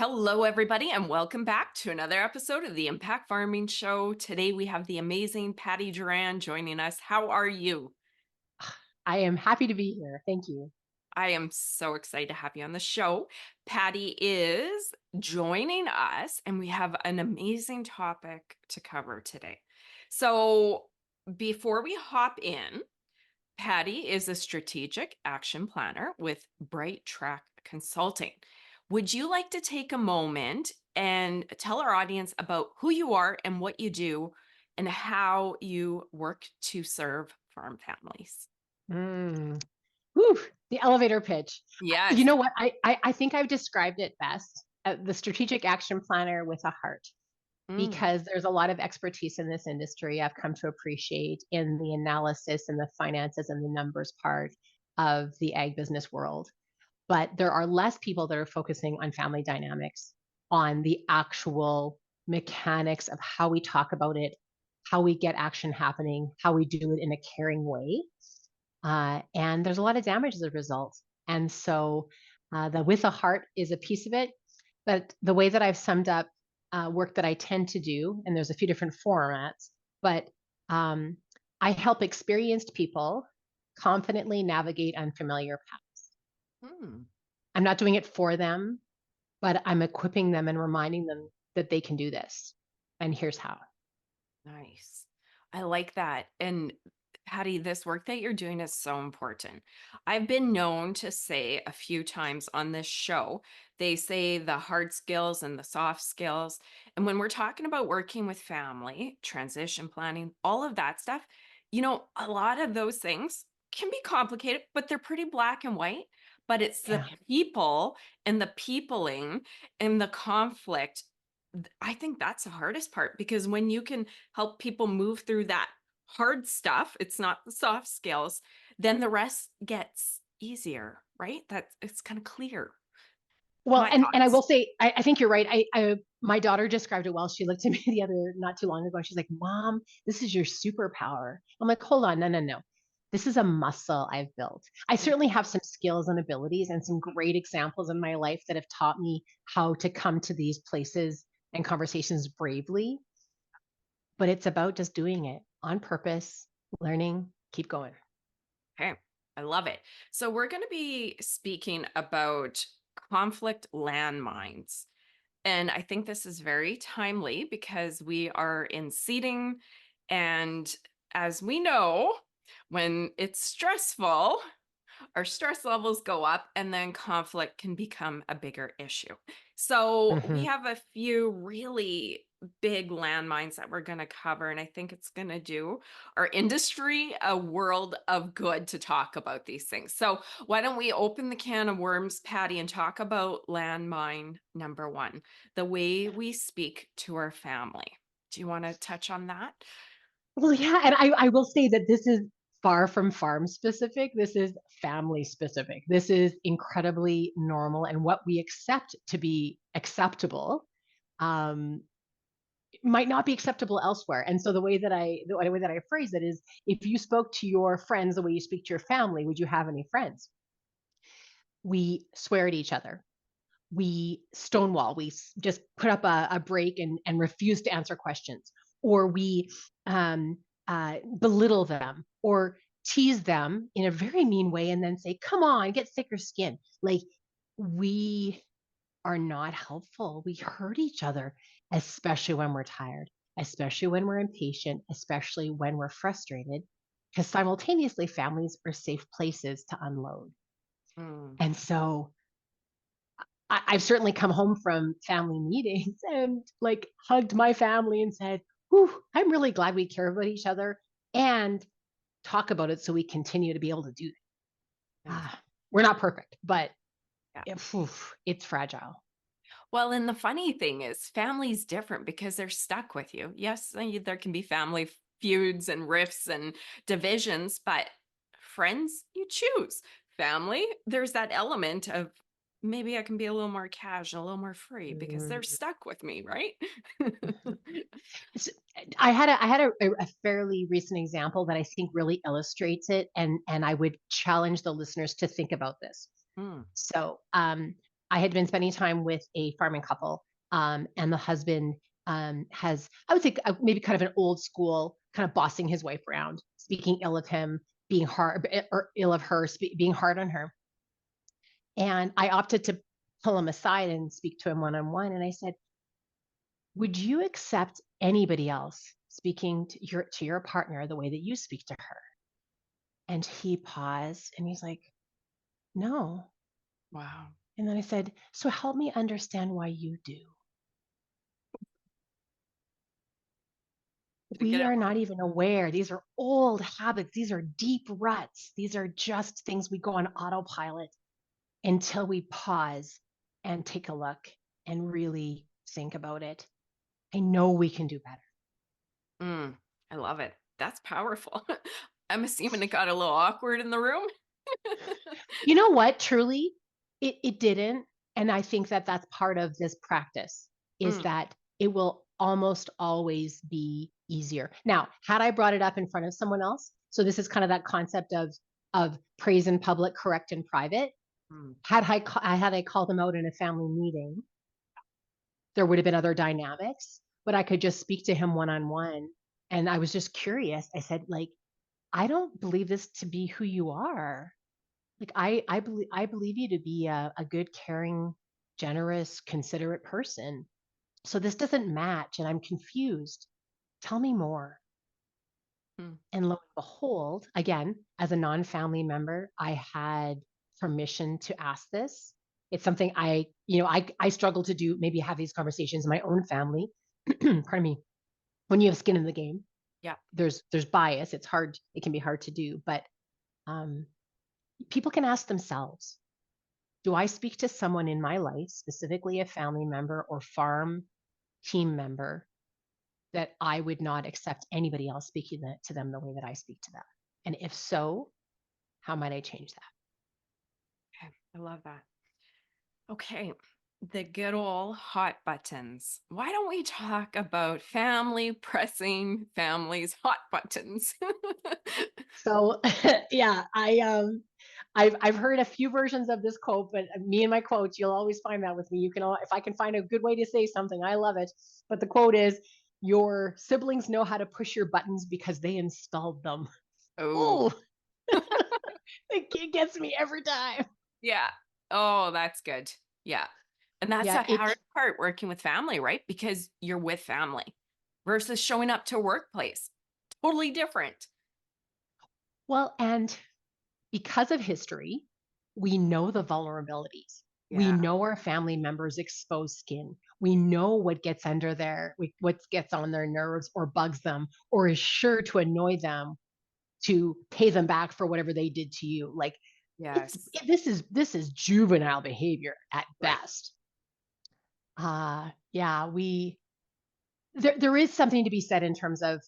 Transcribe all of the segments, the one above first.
Hello, everybody, and welcome back to another episode of the Impact Farming Show. Today we have the amazing Patti Durand joining us. How are you? I am happy to be here. Thank you. I am so excited to have you on the show. Patti is joining us, and we have an amazing topic to cover today. So, before we hop in, Patti is a strategic action planner with Bright Track Consulting. Would you like to take a moment and tell our audience about who you are and what you do and how you work to serve farm families? Mm. Whew, the elevator pitch. You Yes. know what? I think I've described it best. The strategic action planner with a heart, Mm, because there's a lot of expertise in this industry I've come to appreciate in the analysis and the finances and the numbers part of the ag business world. But there are less people that are focusing on family dynamics, on the actual mechanics of how we talk about it, how we get action happening, how we do it in a caring way. And there's a lot of damage as a result. And so the with a heart is a piece of it. But the way that I've summed up work that I tend to do, and there's a few different formats, but um, I help experienced people confidently navigate unfamiliar paths. mm, I'm not doing it for them, but I'm equipping them and reminding them that they can do this. And here's how. nice. I like that. And Patty, this work that you're doing is so important. I've been known to say a few times on this show, they say the hard skills and the soft skills. And when we're talking about working with family, transition planning, all of that stuff, a lot of those things can be complicated, but they're pretty black and white. But it's the Yeah. people and the peopling and the conflict. I think that's the hardest part because when you can help people move through that hard stuff, it's not the soft skills, then the rest gets easier, right? That it's kind of clear. Well, My and I will thoughts. say, I think you're right. My daughter described it well. She looked at me the other not too long ago. She's like, "Mom, this is your superpower." I'm like, "Hold on, no, no, no. This is a muscle I've built. I certainly have some skills and abilities and some great examples in my life that have taught me how to come to these places and conversations bravely. But it's about just doing it on purpose, learning, keep going." Okay. I love it. So we're going to be speaking about conflict landmines. And I think this is very timely because we are in seeding. And as we know, when it's stressful, our stress levels go up and then conflict can become a bigger issue. So we Mhm. have a few really big landmines that we're going to cover, and I think it's going to do our industry a world of good to talk about these things. So why don't we open the can of worms, Patty, and talk about landmine number one, the way we speak to our family. Do you want to touch on that? Well, yeah, and I will say that this is far from farm specific. This is family specific. This is incredibly normal, and what we accept to be acceptable um, might not be acceptable elsewhere. And so the way that I phrase it is, if you spoke to your friends the way you speak to your family, would you have any friends? We swear at each other. We stonewall. We just put up a break and refuse to answer questions, or we um, belittle them or tease them in a very mean way, and then say, "Come on, get thicker skin." Like, we are not helpful. We hurt each other, especially when we're tired, especially when we're impatient, especially when we're frustrated, because simultaneously, families are safe places to unload. Mm, And so I've certainly come home from family meetings and like hugged my family and said, "Whew, I'm really glad we care about each other and talk about it so we continue to be able to do that." nice. We're not perfect, but Yeah. it's fragile. Well, and the funny thing is, family's different because they're stuck with you. Yes, there can be family feuds and rifts and divisions, but friends, you choose. Family, there's that element of maybe I can be a little more casual, a little more free because they're Mm. stuck with me, right? So, I had a fairly recent example that I think really illustrates it, and I would challenge the listeners to think about this. Mm, So, I had been spending time with a farming couple, and the husband has, I would say, maybe kind of an old school, kind of bossing his wife around, speaking ill of him, being hard or ill of her, being hard on her. And I opted to pull him aside and speak to him one on one. And I said, "Would you accept anybody else speaking to your partner the way that you speak to her?" And he paused and he's like, "No." Wow. And then I said, "So help me understand why you do." To get We it. are not even aware. These are old habits. These are deep ruts. These are just things we go on autopilot until we pause and take a look and really think about it. I know we can do better. Mm, I love it. That's powerful. I'm assuming it got a little awkward in the room. You know what? Truly, it didn't. And I think that that's part of this practice is Mm, that it will almost always be easier. Now, had I brought it up in front of someone else, so this is kind of that concept of praise in public, correct in private. mm. Had I called them out in a family meeting, there would have been other dynamics, but I could just speak to him one on one. And I was just curious. I said, like, I don't believe this to be who you are. Like I believe you to be a good, caring, generous, considerate person. So this doesn't match and I'm confused. Tell me more. Mm. And lo and behold, again, as a non-family member, I had permission to ask this. It's something I struggle to do, maybe have these conversations in my own family. Pardon me. When you have skin in the game, Yeah. there's bias. It's hard, it can be hard to do, but um, people can ask themselves, do I speak to someone in my life, specifically a family member or farm team member, that I would not accept anybody else speaking to them the way that I speak to them? And if so, how might I change that? Okay. I love that. Okay. The good old hot buttons. Why don't we talk about family pressing families' hot buttons? So yeah, I've heard a few versions of this quote, but me and my quotes, you'll always find that with me. If I can find a good way to say something, I love it. But the quote is, "Your siblings know how to push your buttons because they installed them." Oh, Oh, it gets me every time. yeah. Oh, that's good. Yeah. And that's Yeah, a hard part working with family, right? Because you're with family versus showing up to workplace. Totally different. well, and because of history, we know the vulnerabilities. We Yeah. know our family members' exposed skin. We know what gets what gets on their nerves or bugs them or is sure to annoy them to pay them back for whatever they did to you. Like Yes. this is juvenile behavior at Right. best. Yeah, there is something to be said in terms of,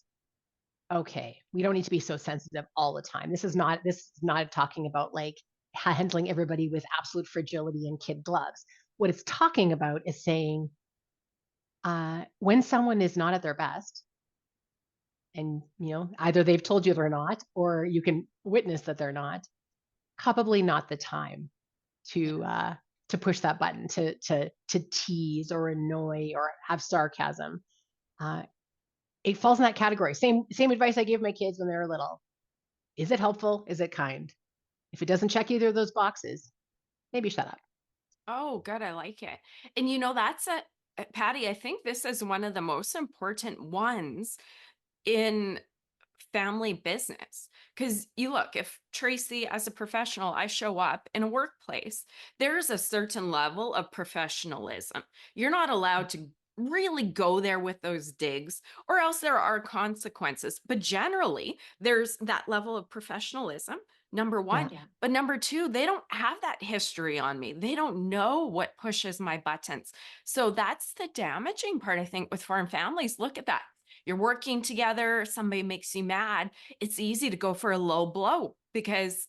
okay, we don't need to be so sensitive all the time. This is not talking about like handling everybody with absolute fragility and kid gloves. What it's talking about is saying, when someone is not at their best, and either they've told you they're not, or you can witness that they're not, probably not the time Yeah. to push that button, to tease or annoy or have sarcasm. Uh, it falls in that category. Same advice I gave my kids when they were little. Is it helpful? Is it kind? If it doesn't check either of those boxes, maybe shut up. Oh, good. I like it. And that's Patty, I think this is one of the most important ones in family business. Because you look, if Tracy, as a professional, I show up in a workplace, there's a certain level of professionalism. You're not allowed to really go there with those digs, or else there are consequences. But generally, there's that level of professionalism, number one. Yeah. Yeah. But number two, they don't have that history on me. They don't know what pushes my buttons. So that's the damaging part, I think, with foreign families. Look at that, you're working together, somebody makes you mad, it's easy to go for a low blow because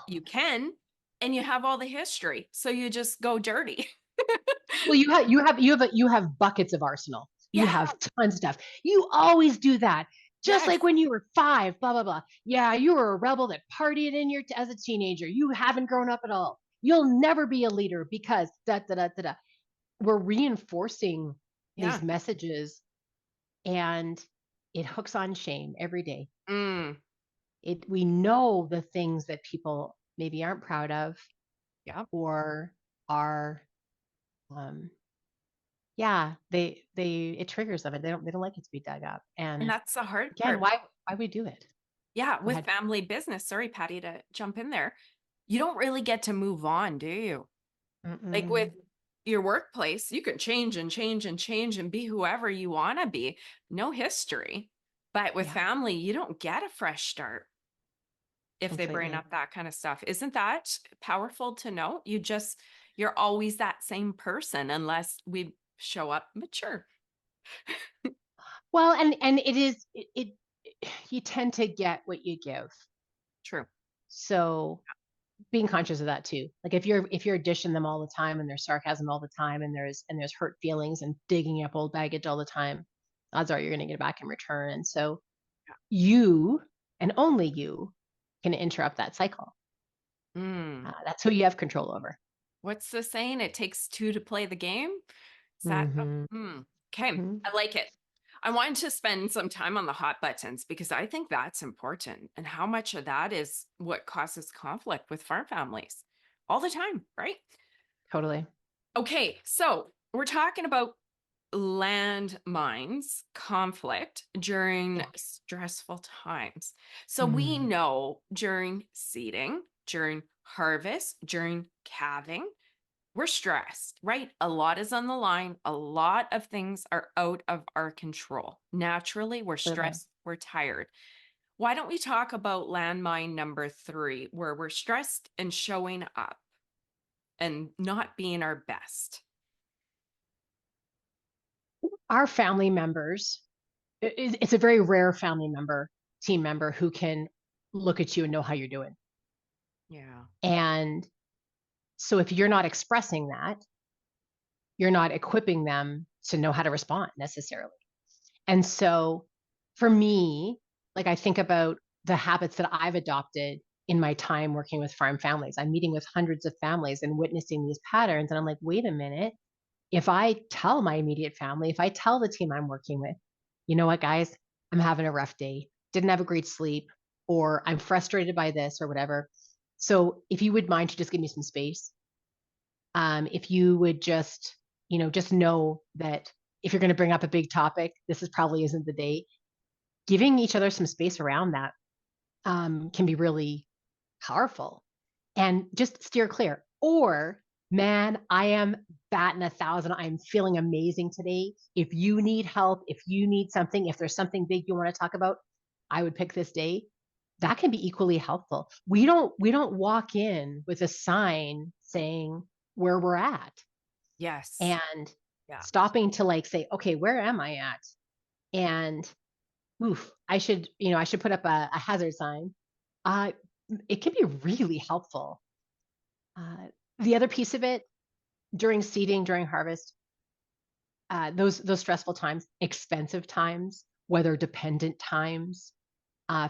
you can and you have all the history. So you just go dirty. Well, you have buckets of arsenal. You Yeah. have tons of stuff. You always do that. Just Yes. like when you were 5, blah blah blah. Yeah, you were a rebel that partied as a teenager. You haven't grown up at all. You'll never be a leader because da da da da da. We're reinforcing these Yeah. messages, and it hooks on shame every day. Mm. We know the things that people maybe aren't proud of Yep. or are, um, yeah, it triggers them, and they don't like it to be dug up. And And that's the hard again, part. why we do it? Yeah, Go with ahead. family business, sorry, Patty, to jump in there. You don't really get to move on, do you? Like with Mm-mm. your workplace, you can change and change and change and be whoever you want to be. No history. But with Yeah, family, you don't get a fresh start if they bring completely. up that kind of stuff. Isn't that powerful to know? You're always that same person unless we show up mature. Well, and it is you tend to get what you give. True. So being conscious of that too. Like if you're dishing them all the time and there's sarcasm all the time and there's hurt feelings and digging up old baggage all the time, odds are you're going to get it back in return. And so you and only you can interrupt that cycle. Mm. That's who you have control over. What's the saying? It takes two to play the game. Is that Mm-hmm. okay? I like it. I wanted to spend some time on the hot buttons because I think that's important. And how much of that is what causes conflict with farm families all the time, right? Totally. Okay, so we're talking about landmines conflict during Yeah. stressful times. So we Mm. know during seeding, during harvest, during calving, we're stressed, right? A lot is on the line. A lot of things are out of our control. Naturally, we're Completely. stressed, we're tired. Why don't we talk about landmine number 3, where we're stressed and showing up and not being our best? Our family members, it's a very rare family member, team member who can look at you and know how you're doing. Yeah. And so if you're not expressing that, you're not equipping them to know how to respond necessarily. And so for me, like I think about the habits that I've adopted in my time working with farm families. I'm meeting with hundreds of families and witnessing these patterns. And I'm like, wait a minute. If I tell my immediate family, if I tell the team I'm working with, you know what, guys, I'm having a rough day, didn't have a great sleep, or I'm frustrated by this or whatever. So if you would mind to just give me some space, if you would just, just know that if you're going to bring up a big topic, this is probably isn't the day. Giving each other some space around that can be really powerful, and just steer clear. Or, man, I am batting 1,000. I'm feeling amazing today. If you need help, if you need something, if there's something big you want to talk about, I would pick this day. That can be equally helpful. We don't walk in with a sign saying where we're at, Yes. and Yeah. stopping to like say, okay, where am I at? And oof, I should put up a hazard sign. Uh, it can be really helpful. Uh, the other piece of it during seeding, during harvest, those stressful times, expensive times, weather dependent times,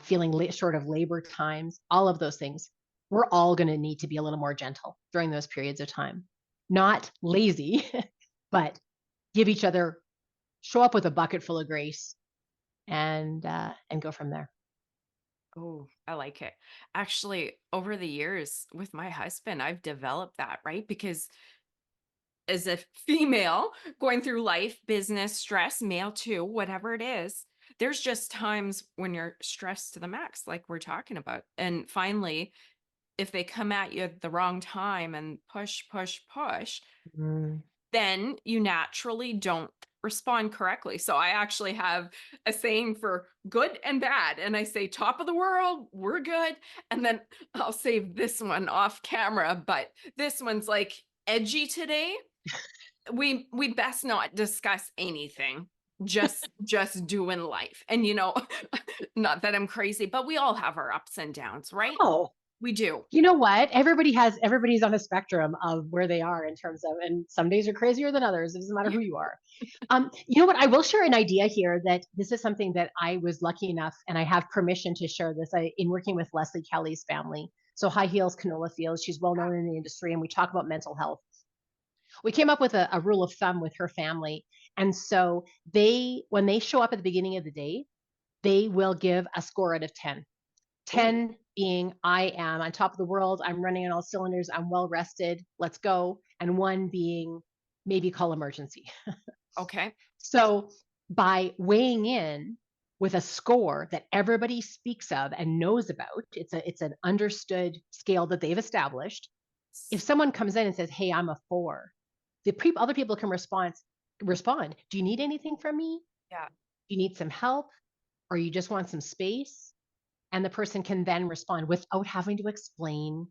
feeling short of labor times, all of those things, we're all going to need to be a little more gentle during those periods of time. Not lazy, but give each other, show up with a bucket full of grace, and go from there. Oh, I like it. Actually, over the years with my husband, I've developed that, right? Because as a female going through life, business, stress, male too, whatever it is, there's just times when you're stressed to the max, like we're talking about. And finally, if they come at you at the wrong time and push, push, push, Mm. then you naturally don't respond correctly. So I actually have a saying for good and bad. And I say, top of the world, we're good. And then I'll save this one off camera, but this one's like edgy today. We best not discuss anything. Just doing life. And not that I'm crazy, but we all have our ups and downs, right? Oh, We do. you know what? Everybody's on a spectrum of where they are in terms of, and some days are crazier than others. It doesn't matter Yeah. who you are. You know what? I will share an idea here that this is something that I was lucky enough, and I have permission to share this in working with Leslie Kelly's family. So high heels, canola fields. She's well known in the industry, and we talk about mental health. We came up with a rule of thumb with her family. And so when they show up at the beginning of the day, they will give a score out of 10. Oh, 10 being I am on top of the world, I'm running on all cylinders, I'm well rested, let's go. And one being maybe call emergency. okay. So by weighing in with a score that everybody speaks of and knows about, it's an understood scale that they've established. If someone comes in and says, "Hey, I'm a 4," other people can respond. Do you need anything from me? Yeah. Do you need some help? Or you just want some space? And the person can then respond without having to explain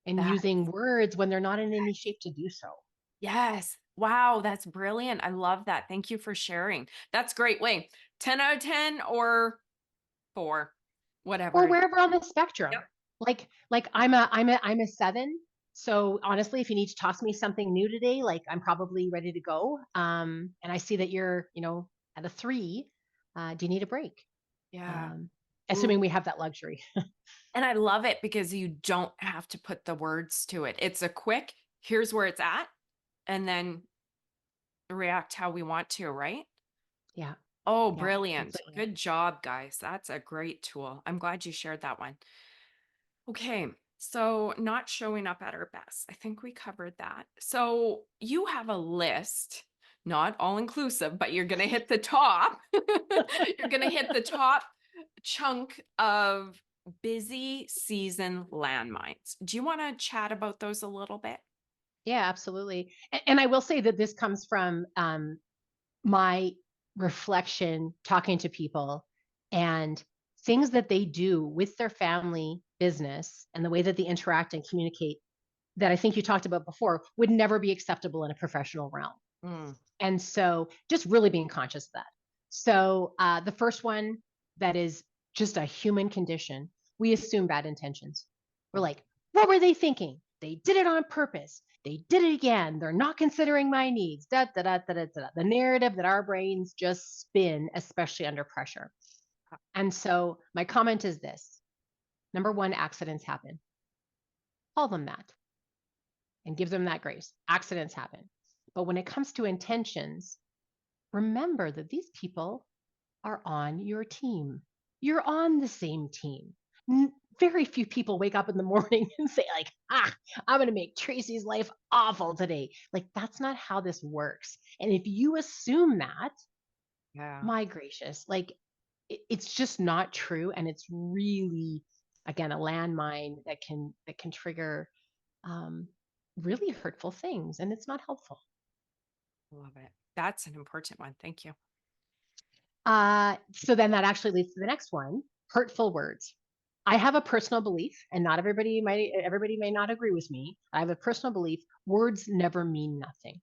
and That, using words when they're not in any shape to do so. yes. Wow, that's brilliant. I love that. Thank you for sharing. That's great. Wait, 10 out of 10 or 4, Or whatever. wherever on the spectrum. Yep. Like I'm a 7. So honestly, if you need to toss me something new today, like I'm probably ready to go. And I see that you're, at a 3. Do you need a break? Yeah. Um, Ooh. assuming we have that luxury. And I love it because you don't have to put the words to it. It's a quick, here's where it's at, and then react how we want to, right? Yeah, Oh, yeah, brilliant. completely. Good job, guys. That's a great tool. I'm glad you shared that one. Okay. So, not showing up at our best. I think we covered that. So, you have a list, not all inclusive, but you're going to hit the top. You're going to hit the top chunk of busy season landmines. Do you want to chat about those a little bit? Yeah, absolutely. And I will say that this comes from my reflection, talking to people, and things that they do with their family business and the way that they interact and communicate that I think you talked about before would never be acceptable in a professional realm. Mm, And so just really being conscious of that. So the first one that is just a human condition, we assume bad intentions. We're mm. like, what were they thinking? They did it on purpose. They did it again. They're not considering my needs. Da, da, da, da, da, da. The narrative that our brains just spin, especially under pressure. And so my comment is this. Number one, accidents happen. Call them that and give them that grace. Accidents happen. But when it comes to intentions, remember that these people are on your team. You're on the same team. Very few people wake up in the morning and say, like, I'm going to make Tracy's life awful today. Like, that's not how this works. And if you assume that, Yeah. my gracious, like, it's just not true. And it's really, again, a landmine that can trigger um, really hurtful things. And it's not helpful. Love it. That's an important one. Thank you. So then that actually leads to the next one, hurtful words. I have a personal belief, and not everybody may not agree with me. I have a personal belief, words never mean nothing.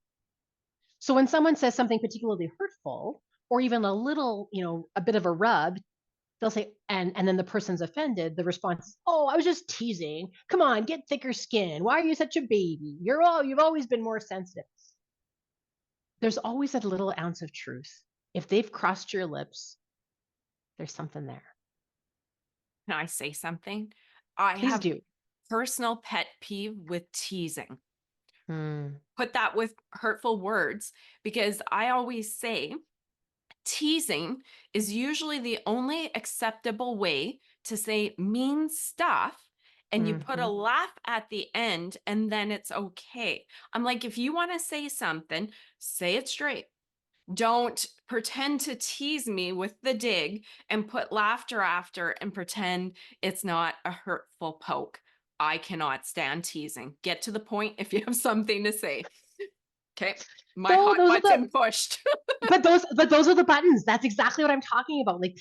So when someone says something particularly hurtful, or even a little, a bit of a rub, they'll say, and then the person's offended, the response is, oh, I was just teasing. Come on, get thicker skin. Why are you such a baby? You've always been more sensitive. There's always a little ounce of truth. If they've crossed your lips, there's something there. Can I say something? I Please have do. personal pet peeve with teasing. Mm, Put that with hurtful words because I always say teasing is usually the only acceptable way to say mean stuff. And you put a mhm. laugh at the end, and then it's okay. I'm like, if you want to say something, say it straight. Don't pretend to tease me with the dig and put laughter after and pretend it's not a hurtful poke. I cannot stand teasing. Get to the point if you have something to say. Okay. My So hot those are the button pushed. but those are the buttons. That's exactly what I'm talking about. Like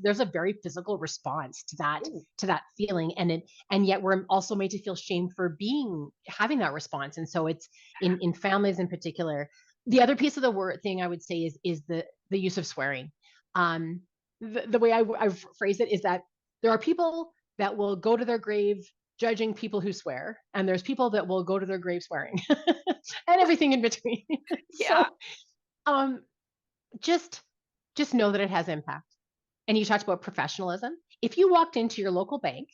there's a very physical response Ooh, to that feeling, and yet we're also made to feel shame for having that response. And so it's in families in particular. The other piece of the word thing I would say is the use of swearing. Um, the way I've phrased it is that there are people that will go to their grave judging people who swear, and there's people that will go to their grave swearing, and everything in between. yeah. So um, just just know that it has impact. And you talked about professionalism. If you walked into your local bank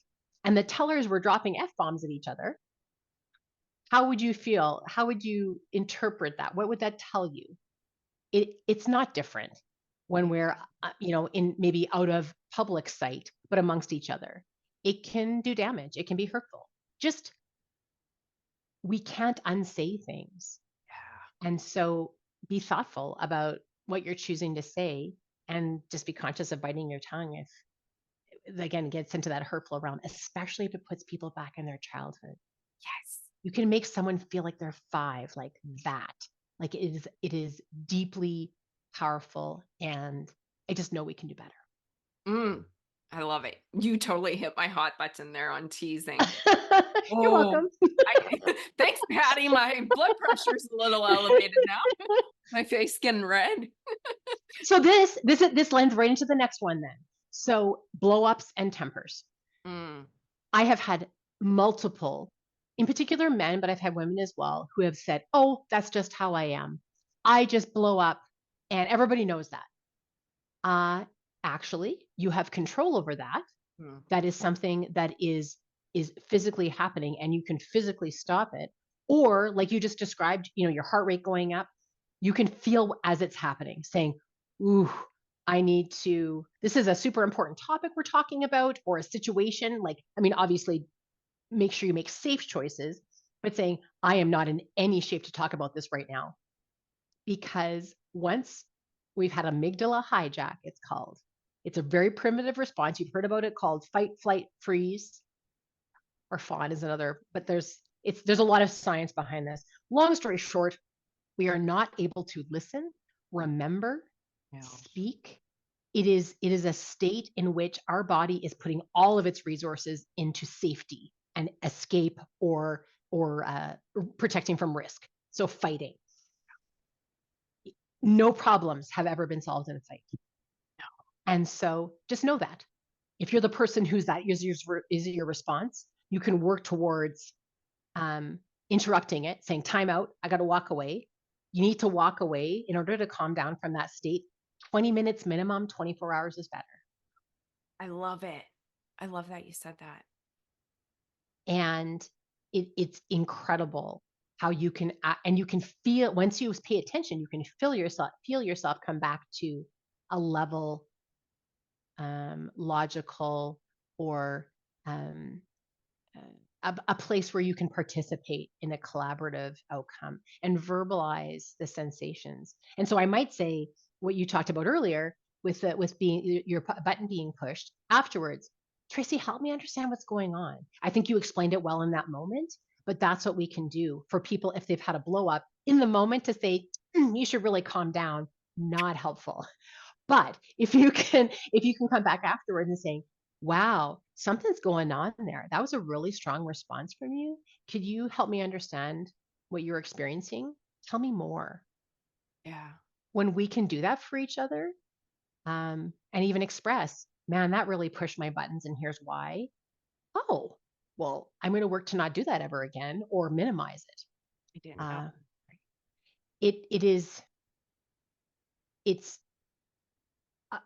and the tellers were dropping F-bombs at each other, how would you feel? How would you interpret that? What would that tell you? It's not different when Mm. we're in maybe out of public sight, but amongst each other. It can do damage. It can be hurtful. Just we can't unsay things. Yeah. And so be thoughtful about what you're choosing to say and just be conscious of biting your tongue if again gets into that hurtful realm, especially if it puts people back in their childhood. Yes. You can make someone feel like they're five, like that. Like it is deeply powerful. And I just know we can do better. Mm. I love it. You totally hit my hot button there on teasing. You're Oh, welcome. thanks, Patty. My blood pressure's a little elevated now. My face getting red. So this lends right into the next one then. So blow ups and tempers. Mm. I have had multiple, in particular men, but I've had women as well who have said, "Oh, that's just how I am. I just blow up, and everybody knows that." Uh, Actually, you have control over that. Mm. That is something that is physically happening, and you can physically stop it. Or, like you just described, your heart rate going up. You can feel as it's happening, saying, "Ooh, I need to." This is a super important topic we're talking about, or a situation. Like, I mean, obviously, make sure you make safe choices, but saying, I am not in any shape to talk about this right now. Because once we've had amygdala hijack, it's called, it's a very primitive response. You've heard about it called fight, flight, freeze, or fawn is another, but there's a lot of science behind this. Long story short, we are not able to listen, remember, Yeah. speak. It is a state in which our body is putting all of its resources into safety and escape or protecting from risk. So fighting. No problems have ever been solved in a fight. And so just know that if you're the person who's that is your response, you can work towards interrupting it, saying, time out, I got to walk away. You need to walk away in order to calm down from that state. 20 minutes minimum, 24 hours is better. I love it. I love that you said that. And it's incredible how you can, and you can feel, once you pay attention, you can feel yourself come back to a level, logical, or um, a place where you can participate in a collaborative outcome and verbalize the sensations. And so I might say what you talked about earlier with being your button being pushed afterwards. Tracy, help me understand what's going on. I think you explained it well in that moment, but that's what we can do for people if they've had a blow up in the moment to say, you should really calm down. Not helpful. But if you can come back afterwards and say, wow, something's going on there. That was a really strong response from you. Could you help me understand what you're experiencing? Tell me more. Yeah. When we can do that for each other, and even express, man, that really pushed my buttons, and here's why. Oh, well, I'm going to work to not do that ever again or minimize it. I didn't know. Uh, it is it's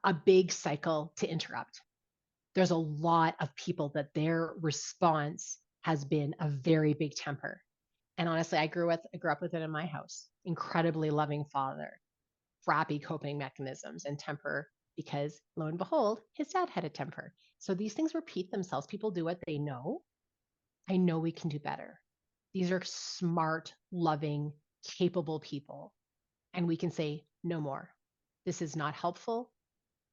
a big cycle to interrupt. There's a lot of people that their response has been a very big temper. And honestly, I grew up with it in my house. Incredibly loving father, frappy coping mechanisms and temper, because lo and behold, his dad had a temper. So these things repeat themselves. People do what they know. I know we can do better. These are smart, loving, capable people. And we can say, no more. This is not helpful.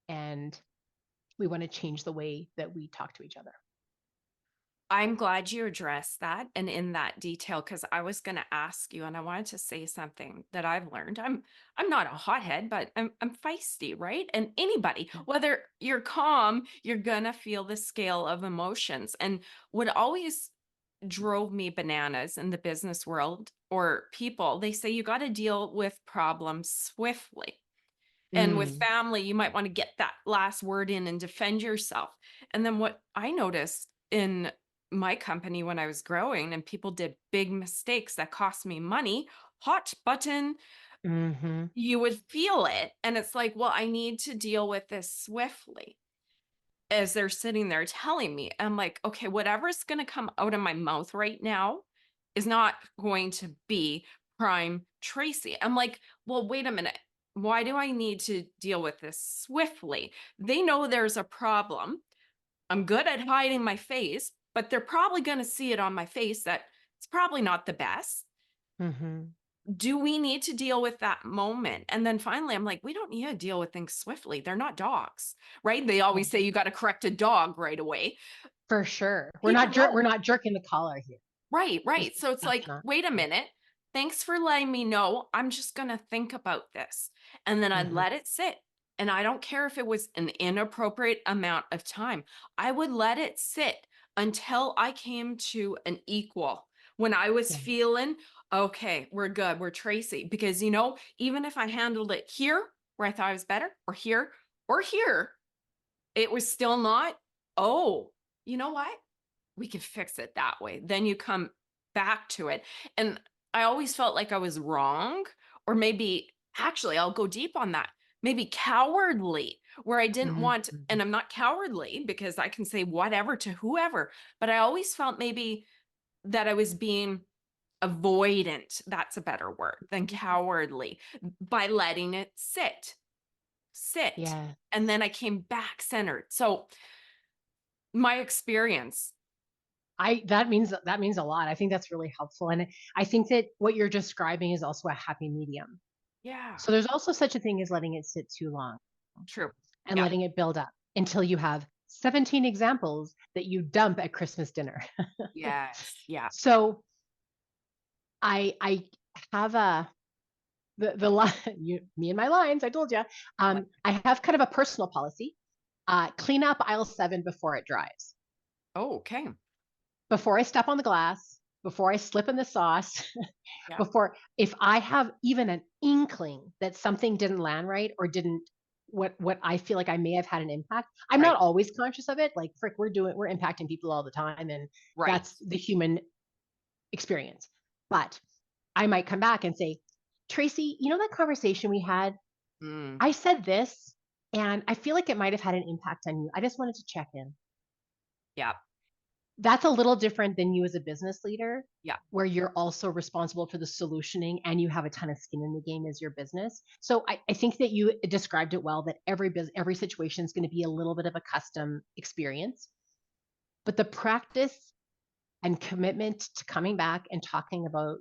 And we want to change the way that we talk to each other. I'm glad you addressed that and in that detail because I was going to ask you and I wanted to say something that I've learned. I'm not a hothead, but I'm feisty, right? And anybody, whether you're calm, you're going to feel the scale of emotions. And what always drove me bananas in the business world or people, they say you got to deal with problems swiftly. And with Mm, family, you might want to get that last word in and defend yourself. And then what I noticed in my company when I was growing and people did big mistakes that cost me money, hot button, hmm you would feel it. And it's like, well, I need to deal with this swiftly. as they're sitting there telling me, I'm like, okay, whatever's going to come out of my mouth right now is not going to be prime Tracy. I'm like, well, wait a minute. Why do I need to deal with this swiftly? They know there's a problem. I'm good at hiding my face, but they're probably going to see it on my face that it's probably not the best. Mhm. Do we need to deal with that moment? And then finally, I'm like, we don't need to deal with things swiftly. They're not dogs, right? They Yeah, always say you got to correct a dog right away. for sure. People We're don't. not jerking the collar here. Right, This right. So it's that's like, not. wait a Yeah. minute. Thanks for letting me know. I'm just going to think about this. And then I'd Mhm. let it sit. And I don't care if it was an inappropriate amount of time. I would let it sit until I came to an equal. When I was Yeah. feeling, okay, we're good, we're Tracy. Because, even if I handled it here where I thought I was better, or here, it was still not. Oh, you know what? We can fix it that way. Then you come back to it. And I always felt like I was wrong, or maybe actually, I'll go deep on that. Maybe cowardly, where I didn't Mhm. want, and I'm not cowardly because I can say whatever to whoever, but I always felt maybe that I was being avoidant. That's a better word than cowardly by letting it sit. Yeah. And then I came back centered. So, my experience. I that means a lot. I think that's really helpful, and I think that what you're describing is also a happy medium. Yeah, So there's also such a thing as letting it sit too long true. and Yeah. letting it build up until you have 17 examples that you dump at Christmas dinner. Yes. Yeah. So I have a the line you me and my lines, I told you. Like, I have kind of a personal policy. Clean up aisle 7 before it dries. oh, okay. Before I step on the glass, before I slip in the sauce, Yeah. before if I have even an inkling that something didn't land right or didn't what I feel like I may have had an impact. I'm not Right. always conscious of it. Like frick, we're impacting people all the time, and Right. that's the human experience. But I might come back and say, Tracy, you know that conversation we had? Mm, I said this, and I feel like it might have had an impact on you. I just wanted to check in. yeah. That's a little different than you as a business leader, Yeah. where you're also responsible for the solutioning and you have a ton of skin in the game as your business. So I think that you described it well, that every situation is going to be a little bit of a custom experience. But the practice and commitment to coming back and talking about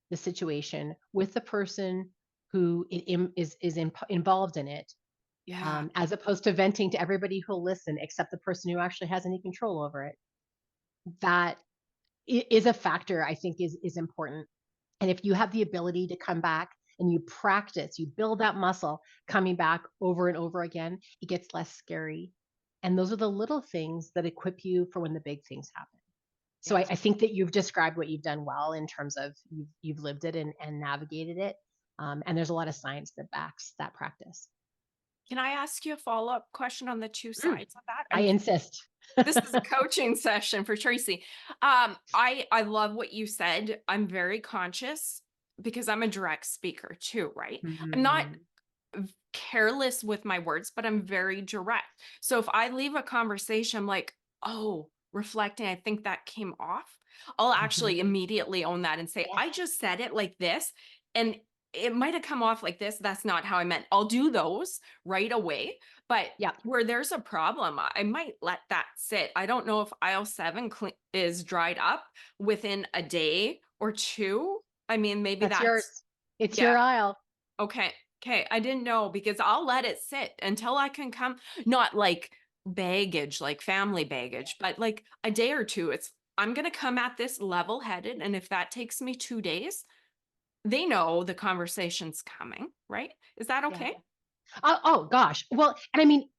the situation with the person who involved in it, Yeah. as opposed to venting to everybody who'll listen except the person who actually has any control over it, that is a factor I think is important. And if you have the ability to come back and you practice, you build that muscle coming back over and over again, it gets less scary. And those are the little things that equip you for when the big things happen. So Yeah. I think that you've described what you've done well in terms of you've lived it and navigated it. And there's a lot of science that backs that practice. Can I ask you a follow-up question on the two Mm, sides of that? I insist. This is a coaching session for Tracy. I love what you said. I'm very conscious because I'm a direct speaker too, right? I'm not Mhm. careless with my words, but I'm very direct. So if I leave a conversation, I'm like, oh, reflecting, I think that came off, I'll Mhm. actually immediately own that and say, Yeah. I just said it like this. And it might have come off like this. That's not how I meant. I'll do those right away. But Yeah. where there's a problem, I might let that sit. I don't know if aisle 7 is dried up within a day or two. I mean, maybe That's yours. that's, It's yeah. your aisle. Okay. Okay. I didn't know because I'll let it sit until I can come, not like baggage, like family baggage, but like a day or two. I'm going to come at this level headed. And if that takes me 2 days, they know the conversation's coming, right? Is that Yeah. okay? Oh gosh. Well, and I mean,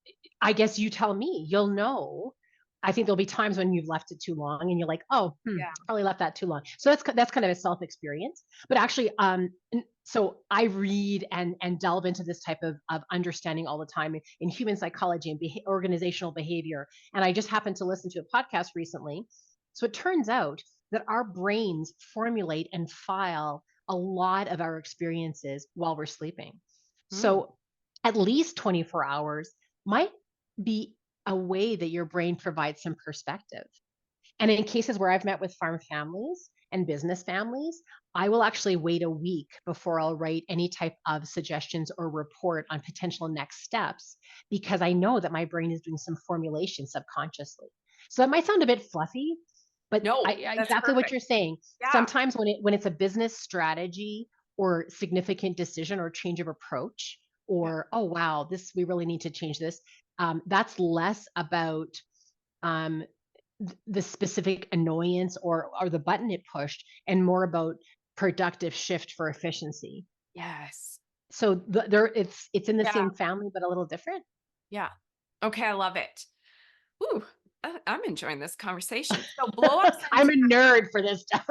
I guess you tell me, you'll know. I think there'll be times when you've left it too long and you're like, oh, Yeah. probably left that too long. So that's kind of a self experience. But actually, so I read and delve into this type of understanding all the time in human psychology and organizational behavior. And I just happened to listen to a podcast recently. So it turns out that our brains formulate and file a lot of our experiences while we're sleeping. Mm, So at least 24 hours might be a way that your brain provides some perspective. And in cases where I've met with farm families and business families, I will actually wait a week before I'll write any type of suggestions or report on potential next steps because I know that my brain is doing some formulation subconsciously. So that might sound a bit fluffy, but No, that's exactly what perfect. you're saying. Yeah. Sometimes when it's a business strategy or significant decision or change of approach, Yeah. or oh wow, this we really need to change this. That's less about um, the specific annoyance or the button it pushed and more about productive shift for efficiency. Yes. So there it's in the Yeah. same family but a little different. Yeah. Okay, I love it. Ooh, I'm enjoying this conversation. So blow ups and I'm a nerd for this stuff.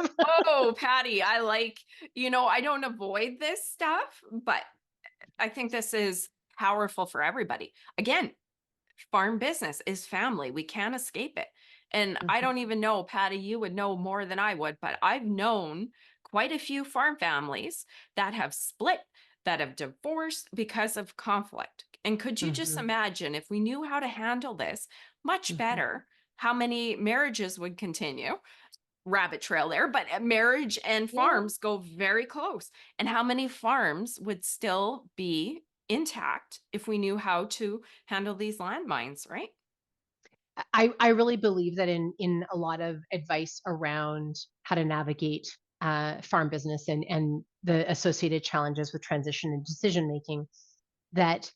oh, Patty, I like, I don't avoid this stuff, but I think this is powerful for everybody. Again, farm business is family. We can't escape it. And I Mhm, don't even know, Patty, you would know more than I would, but I've known quite a few farm families that have split, that have divorced because of conflict. And could you just mhm, imagine if we knew how to handle this much mhm. better, how many marriages would continue? Rabbit trail there, but marriage and Yeah. farms go very close. And how many farms would still be intact if we knew how to handle these landmines, right? I really believe that in a lot of advice around how to navigate farm business and the associated challenges with transition and decision making, that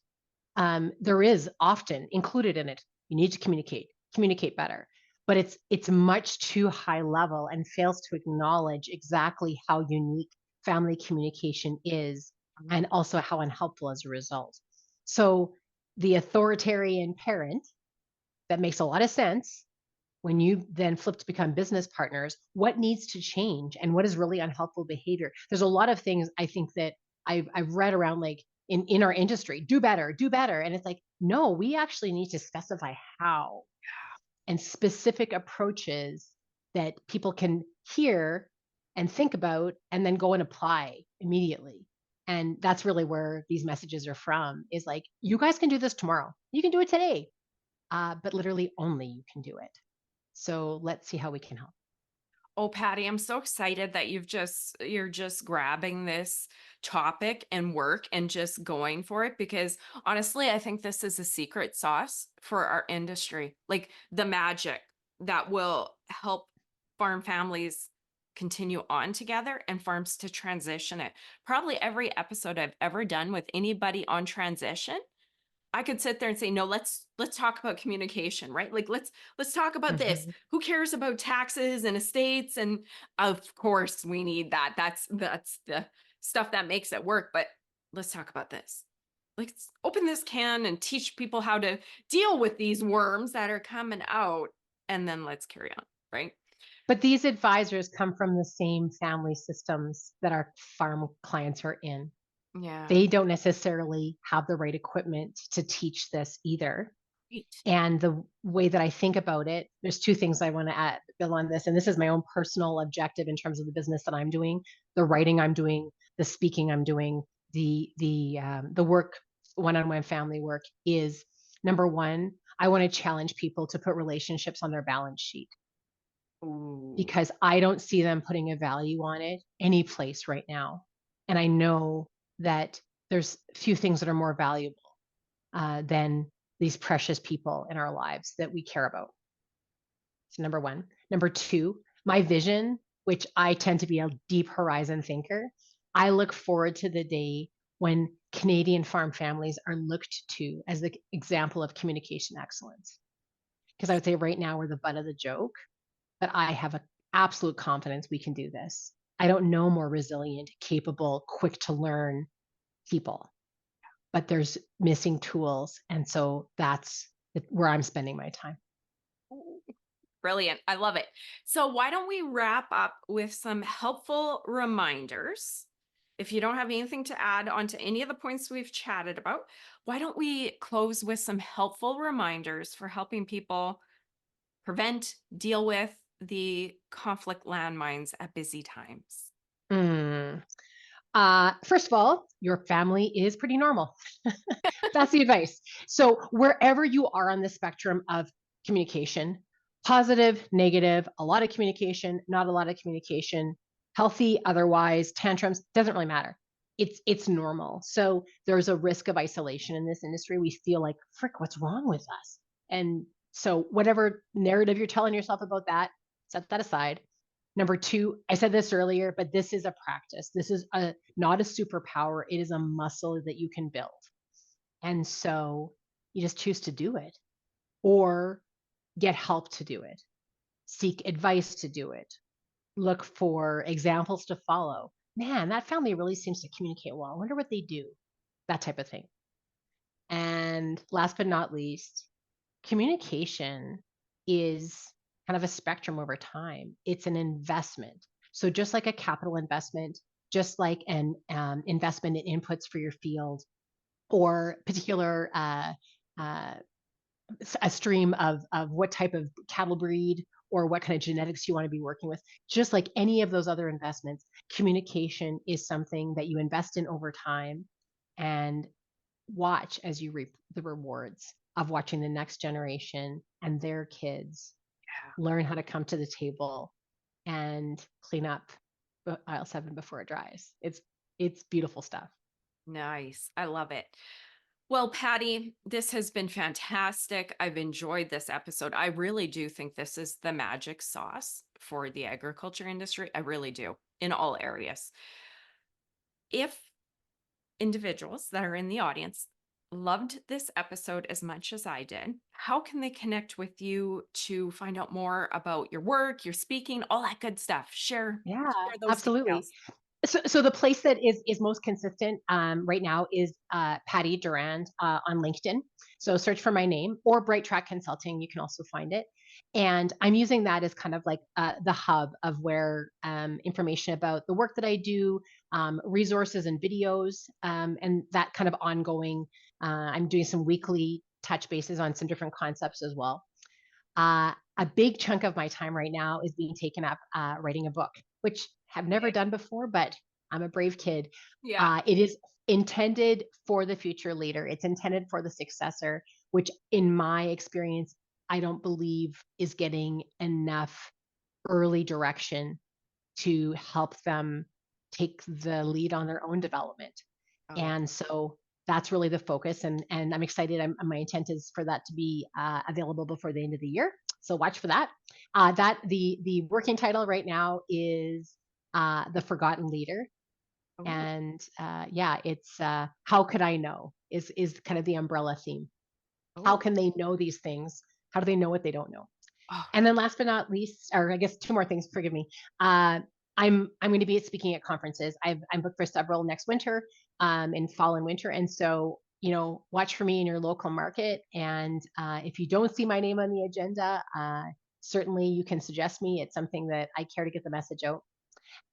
there is often included in it. You need to communicate better, but it's much too high level and fails to acknowledge exactly how unique family communication is, Mhm. and also how unhelpful as a result. So the authoritarian parent that makes a lot of sense when you then flip to become business partners, what needs to change and what is really unhelpful behavior? There's a lot of things I think that I've read around like in our industry, do better, do better. And it's like, no, we actually need to specify how and specific approaches that people can hear and think about and then go and apply immediately. And that's really where these messages are from is like, you guys can do this tomorrow. You can do it today, but literally only you can do it. So let's see how we can help. Oh, Patty, I'm so excited that you're just grabbing this topic and work and just going for it because honestly, I think this is a secret sauce for our industry. Like the magic that will help farm families continue on together and farms to transition it. Probably every episode I've ever done with anybody on transition, I could sit there and say, "No, let's talk about communication, right? Like let's talk about this. Mhm. Who cares about taxes and estates?" And of course, we need that. That's the stuff that makes it work, but let's talk about this. Let's open this can and teach people how to deal with these worms that are coming out and then let's carry on, right? But these advisors come from the same family systems that our farm clients are in. Yeah. They don't necessarily have the right equipment to teach this either. Great. And the way that I think about it, there's two things I want to add, Bill, on this. And this is my own personal objective in terms of the business that I'm doing, the writing I'm doing, the speaking I'm doing, the work, one-on-one family work is number one. I want to challenge people to put relationships on their balance sheet Ooh. because I don't see them putting a value on it any place right now. And I know that there's few things that are more valuable than these precious people in our lives that we care about. So, number one. Number two, my vision, which I tend to be a deep horizon thinker, I look forward to the day when Canadian farm families are looked to as the example of communication excellence. Because I would say right now we're the butt of the joke, but I have an absolute confidence we can do this. I don't know more resilient, capable, quick to learn people, but there's missing tools. And so that's where I'm spending my time. Brilliant. I love it. So, why don't we wrap up with some helpful reminders? If you don't have anything to add on to any of the points we've chatted about, why don't we close with some helpful reminders for helping people prevent, deal with the conflict landmines at busy times? Mm. First of all, your family is pretty normal. That's the advice. So, wherever you are on the spectrum of communication, positive, negative, a lot of communication, not a lot of communication, healthy, otherwise, tantrums, doesn't really matter. It's normal. So there's a risk of isolation in this industry. We feel like, frick, what's wrong with us? And so whatever narrative you're telling yourself about that, set that aside. Number two, I said this earlier, but this is a practice. This is a not a superpower. It is a muscle that you can build. And so you just choose to do it or get help to do it, seek advice to do it, look for examples to follow. Man, that family really seems to communicate well. I wonder what they do, that type of thing. And last but not least, communication is kind of a spectrum over time. It's an investment. So just like a capital investment, just like an investment in inputs for your field or particular uh, a stream of what type of cattle breed or what kind of genetics you want to be working with. Just like any of those other investments, communication is something that you invest in over time and watch as you reap the rewards of watching the next generation and their kids Yeah. learn how to come to the table and clean up aisle 7 before it dries. It's beautiful stuff. Nice. I love it. Well, Patty, this has been fantastic. I've enjoyed this episode. I really do think this is the magic sauce for the agriculture industry. I really do, in all areas. If individuals that are in the audience loved this episode as much as I did, how can they connect with you to find out more about your work, your speaking, all that good stuff? Yeah, Share those absolutely. details. So the place that is most consistent right now is Patti Durand on LinkedIn. So search for my name or Bright Track Consulting. You can also find it. And I'm using that as kind of like the hub of where information about the work that I do, resources and videos, and that kind of ongoing. I'm doing some weekly touch bases on some different concepts as well. A big chunk of my time right now is being taken up writing a book, which I've never done before, but I'm a brave kid. Yeah. It is intended for the future leader. It's intended for the successor, which in my experience, I don't believe is getting enough early direction to help them take the lead on their own development. Oh, And so that's really the focus. And I'm excited. My intent is for that to be available before the end of the year. So watch for that. The working title right now is The Forgotten Leader. oh, And yeah, it's how could I know is kind of the umbrella theme. How oh, can they know these things? How do they know what they don't know? oh, And then last but not least, or I guess two more things, forgive me. I'm going to be speaking at conferences. I'm booked for several next winter, in fall and winter. And so, watch for me in your local market. And if you don't see my name on the agenda, certainly you can suggest me. It's something that I care to get the message out.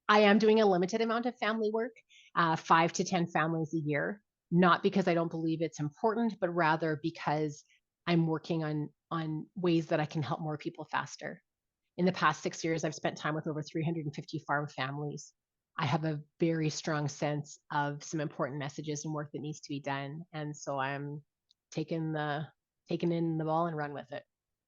I am doing a limited amount of family work, 5 to 10 families a year, not because I don't believe it's important, but rather because I'm working on ways that I can help more people faster. In the past 6 years, I've spent time with over 350 farm families. I have a very strong sense of some important messages and work that needs to be done, and so I'm taking the taking in the ball and run with it.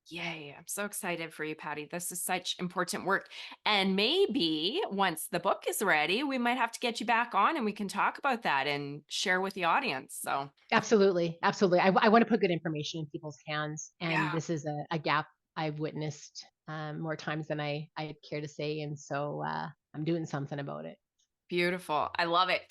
yay. I'm so excited for you, Patty. This is such important work. And maybe once the book is ready, we might have to get you back on and we can talk about that and share with the audience. So, Absolutely, absolutely. I want to put good information in people's hands, and yeah, this is a gap I've witnessed more times than I'd care to say, and so I'm doing something about it. beautiful. I love it.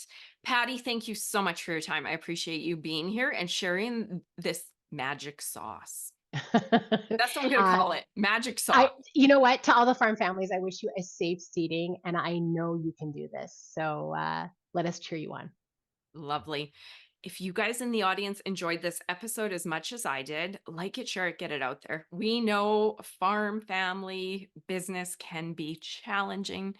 Patty, thank you so much for your time. I appreciate you being here and sharing this magic sauce. That's what I'm going to uh, call it, magic sauce. you know what? To all the farm families, I wish you a safe seating, and I know you can do this. So let us cheer you on. Lovely. If you guys in the audience enjoyed this episode as much as I did, like it, share it, get it out there. We know farm family business can be challenging.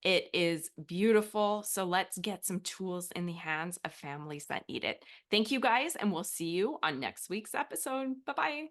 It is beautiful. So let's get some tools in the hands of families that need it. Thank you guys, and we'll see you on next week's episode. Bye bye.